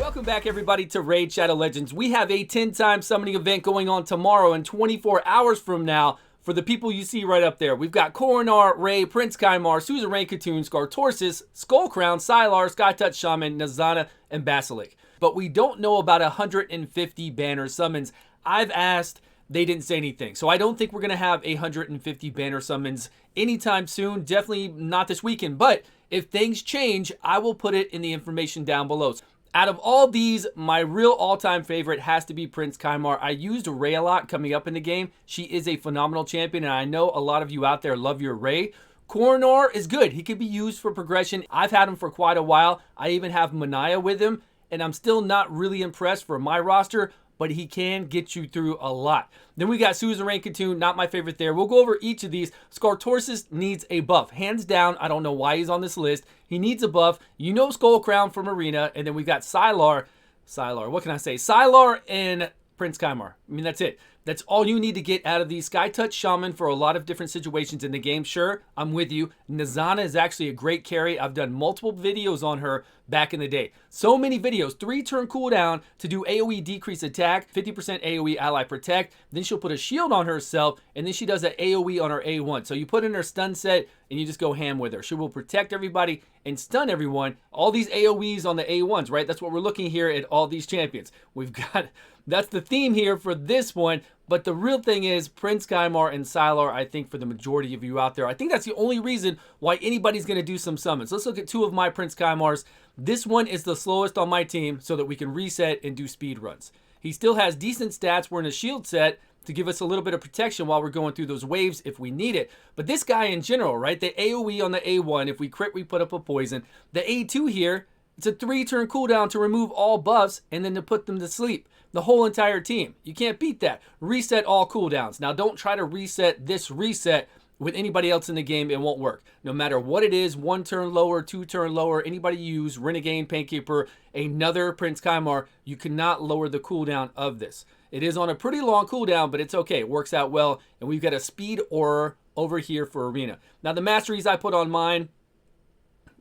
Welcome back, everybody, to Raid Shadow Legends. We have a 10-time summoning event going on tomorrow and 24 hours from now for the people you see right up there. We've got Koronar, Ray, Prince Kymar, Suzerain Khatoon, Skartorsis, Skullcrown, Psylar, Skytouch Shaman, Nazana, and Basilisk. But we don't know about 150 banner summons. I've asked, they didn't say anything. So I don't think we're going to have 150 banner summons anytime soon. Definitely not this weekend. But if things change, I will put it in the information down below. Out of all these, my real all-time favorite has to be Prince Kymar. I used Ray a lot coming up in the game. She is a phenomenal champion, and I know a lot of you out there love your Ray. Koronar is good. He could be used for progression. I've had him for quite a while. I even have Manaya with him, and I'm still not really impressed for my roster, but he can get you through a lot. Then we got Suzerain Khatoon, not my favorite there. We'll go over each of these. Skartorsis needs a buff. Hands down, I don't know why he's on this list. He needs a buff. You know Skullcrown from Arena, and then we've got Psylar. What can I say? Psylar and Prince Kymar. I mean, that's it. That's all you need to get out of these. Skytouch Shaman for a lot of different situations in the game. Sure, I'm with you. Nazana is actually a great carry. I've done multiple videos on her back in the day. So many videos. 3-turn cooldown to do AoE decrease attack, 50% AoE ally protect. Then she'll put a shield on herself, and then she does an AoE on her A1. So you put in her stun set, and you just go ham with her. She will protect everybody and stun everyone. All these AoEs on the A1s, right? That's what we're looking here at all these champions. We've got, that's the theme here for this one. But the real thing is Prince Kymar and Psylar, I think, for the majority of you out there. I think that's the only reason why anybody's going to do some summons. Let's look at two of my Prince Kymars. This one is the slowest on my team so that we can reset and do speed runs. He still has decent stats. We're in a shield set to give us a little bit of protection while we're going through those waves if we need it. But this guy in general, right, the AoE on the A1, if we crit, we put up a poison. The A2 here, it's a 3-turn cooldown to remove all buffs and then to put them to sleep. The whole entire team. You can't beat that. Reset all cooldowns. Now, don't try to reset this reset with anybody else in the game. It won't work. No matter what it is, 1 turn lower, 2 turn lower, anybody use, Renegade, Painkeeper, another Prince Kymar, you cannot lower the cooldown of this. It is on a pretty long cooldown, but it's okay. It works out well. And we've got a speed aura over here for Arena. Now, the masteries I put on mine,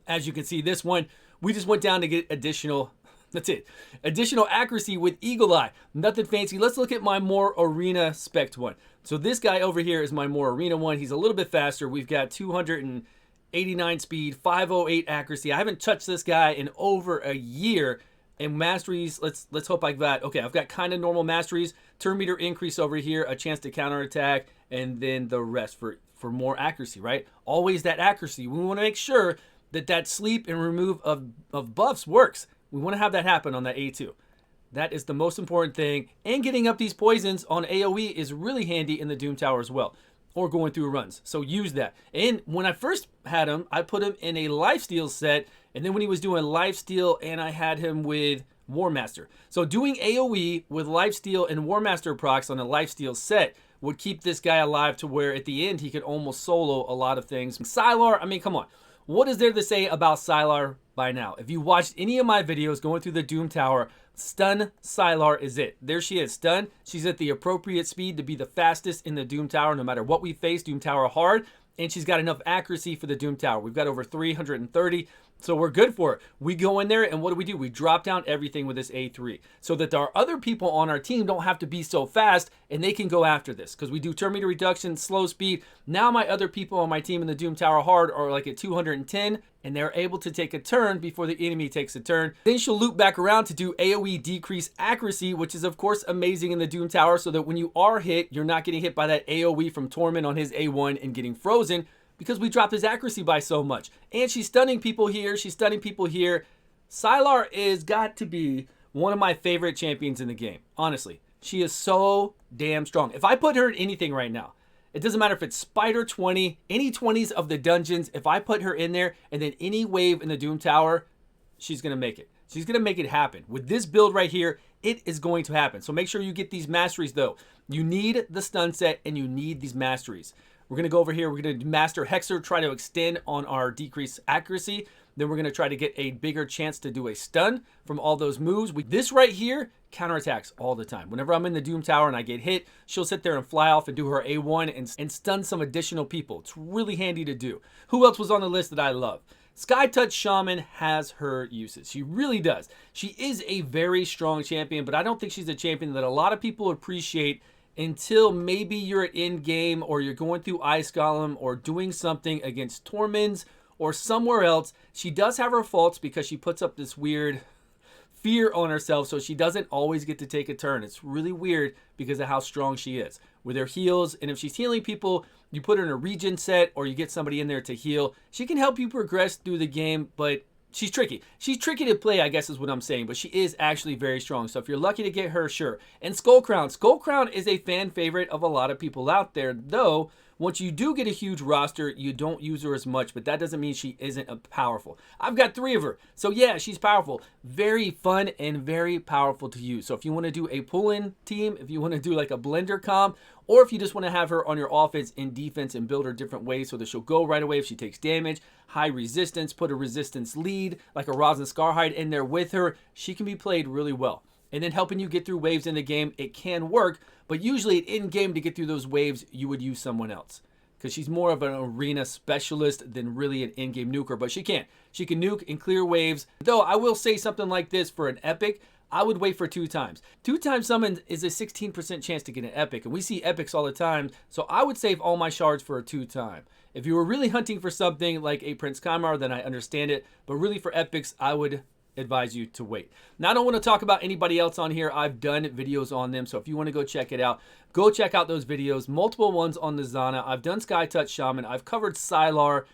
as you can see, this one, we just went down to get additional. That's it. Additional accuracy with Eagle Eye. Nothing fancy. Let's look at my more Arena spec one. So this guy over here is my more Arena one. He's a little bit faster. We've got 289 speed, 508 accuracy. I haven't touched this guy in over a year. And masteries, let's hope I've got, okay, I've got kind of normal masteries. Turn meter increase over here, a chance to counterattack, and then the rest for more accuracy, right? Always that accuracy. We want to make sure that sleep and remove of buffs works. We want to have that happen on that A2. That is the most important thing. And getting up these poisons on AoE is really handy in the Doom Tower as well. Or going through runs. So use that. And when I first had him, I put him in a lifesteal set. And then when he was doing lifesteal, and I had him with War Master. So doing AoE with lifesteal and War Master procs on a lifesteal set would keep this guy alive to where at the end he could almost solo a lot of things. Psylar, I mean, come on. What is there to say about Psylar by now? If you watched any of my videos going through the Doom Tower, stun Psylar is it. There she is, stun. She's at the appropriate speed to be the fastest in the Doom Tower no matter what we face. Doom Tower hard. And she's got enough accuracy for the Doom Tower. We've got over 330, so we're good for it. We go in there, and what do? We drop down everything with this A3 so that our other people on our team don't have to be so fast, and they can go after this because we do turn meter reduction, slow speed. Now my other people on my team in the Doom Tower hard are like at 210, and they're able to take a turn before the enemy takes a turn. Then she'll loop back around to do AoE decrease accuracy, which is of course amazing in the Doom Tower so that when you are hit, you're not getting hit by that AoE from Torment on his A1 and getting frozen because we dropped his accuracy by so much. And she's stunning people here. She's stunning people here. Psylar is got to be one of my favorite champions in the game. Honestly, she is so damn strong. If I put her in anything right now, it doesn't matter if it's Spider 20, any 20s of the dungeons. If I put her in there and then any wave in the Doom Tower, she's going to make it. She's going to make it happen. With this build right here, it is going to happen. So make sure you get these masteries though. You need the stun set and you need these masteries. We're going to go over here. We're going to master Hexer, try to extend on our decreased accuracy. Then we're going to try to get a bigger chance to do a stun from all those moves. This right here counterattacks all the time. Whenever I'm in the Doom Tower and I get hit, she'll sit there and fly off and do her A1 and stun some additional people. It's really handy to do. Who else was on the list that I love? Sky Touch Shaman has her uses. She really does. She is a very strong champion, but I don't think she's a champion that a lot of people appreciate until maybe you're at end game or you're going through Ice Golem or doing something against Torments or somewhere else. She does have her faults because she puts up this weird fear on herself, so she doesn't always get to take a turn. It's really weird because of how strong she is with her heals. And if she's healing people, you put her in a regen set or you get somebody in there to heal. She can help you progress through the game, but she's tricky. She's tricky to play, I guess is what I'm saying, but she is actually very strong. So if you're lucky to get her, sure. And Skull Crown. Skull Crown is a fan favorite of a lot of people out there, though once you do get a huge roster, you don't use her as much, but that doesn't mean she isn't powerful. I've got 3 of her, so yeah, she's powerful. Very fun and very powerful to use. So if you want to do a pull-in team, if you want to do like a blender comp, or if you just want to have her on your offense and defense and build her different ways so that she'll go right away if she takes damage, high resistance, put a resistance lead like a Rosin Scarhide in there with her, she can be played really well. And then helping you get through waves in the game, it can work, but usually in game to get through those waves, you would use someone else because she's more of an arena specialist than really an in-game nuker, but she can nuke and clear waves. Though I will say something like this for an epic, I would wait for 2 times. 2 times summon is a 16% chance to get an epic, and we see epics all the time, so I would save all my shards for a 2 time. If you were really hunting for something like a Prince Kymar, then I understand it, but really for epics, I would advise you to wait. Now, I don't want to talk about anybody else on here. I've done videos on them, so if you want to go check it out, go check out those videos. Multiple ones on the Zana. I've done Sky Touch Shaman. I've covered Psylar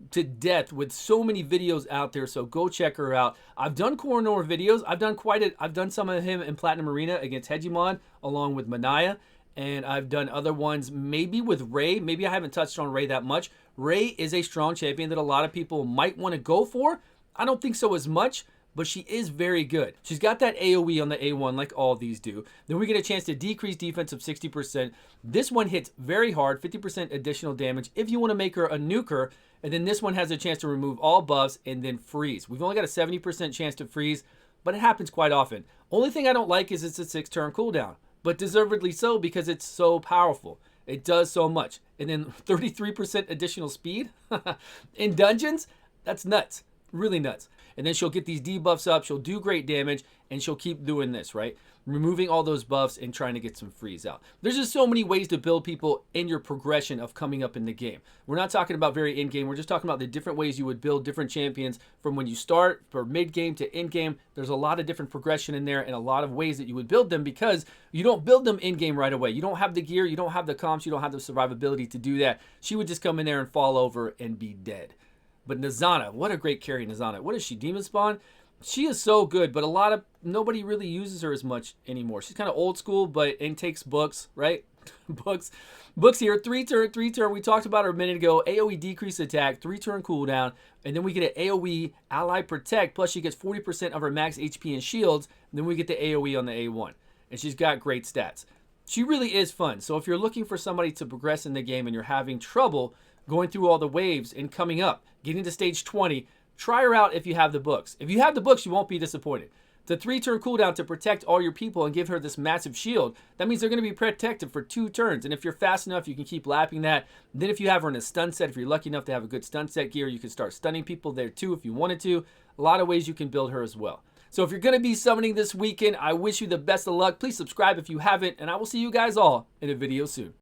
to death with so many videos out there, so go check her out. I've done Coronor videos. I've done some of him in Platinum Arena against Hegemon along with Manaya, and I've done other ones maybe with Ray. Maybe I haven't touched on Ray that much. Ray is a strong champion that a lot of people might want to go for. I don't think so as much, but she is very good. She's got that AoE on the A1 like all these do. Then we get a chance to decrease defense of 60%. This one hits very hard, 50% additional damage if you want to make her a nuker. And then this one has a chance to remove all buffs and then freeze. We've only got a 70% chance to freeze, but it happens quite often. Only thing I don't like is it's a 6-turn cooldown, but deservedly so because it's so powerful. It does so much. And then 33% additional speed in dungeons, that's nuts. Really nuts. And then she'll get these debuffs up, she'll do great damage, and she'll keep doing this, right? Removing all those buffs and trying to get some freeze out. There's just so many ways to build people in your progression of coming up in the game. We're not talking about very in-game, we're just talking about the different ways you would build different champions from when you start, for mid-game to in-game. There's a lot of different progression in there and a lot of ways that you would build them because you don't build them in-game right away. You don't have the gear, you don't have the comps, you don't have the survivability to do that. She would just come in there and fall over and be dead. But Nizana, what a great carry, Nizana. What is she, Demon Spawn? She is so good, but nobody really uses her as much anymore. She's kind of old school, and takes books, right? Books here, 3-turn. We talked about her a minute ago. AoE decrease attack, 3-turn cooldown, and then we get an AoE ally protect, plus she gets 40% of her max HP and shields, and then we get the AoE on the A1. And she's got great stats. She really is fun. So if you're looking for somebody to progress in the game and you're having trouble going through all the waves and coming up, getting to stage 20, try her out if you have the books. If you have the books, you won't be disappointed. The 3-turn cooldown to protect all your people and give her this massive shield. That means they're going to be protected for 2 turns. And if you're fast enough, you can keep lapping that. Then if you have her in a stun set, if you're lucky enough to have a good stun set gear, you can start stunning people there too if you wanted to. A lot of ways you can build her as well. So if you're going to be summoning this weekend, I wish you the best of luck. Please subscribe if you haven't, and I will see you guys all in a video soon.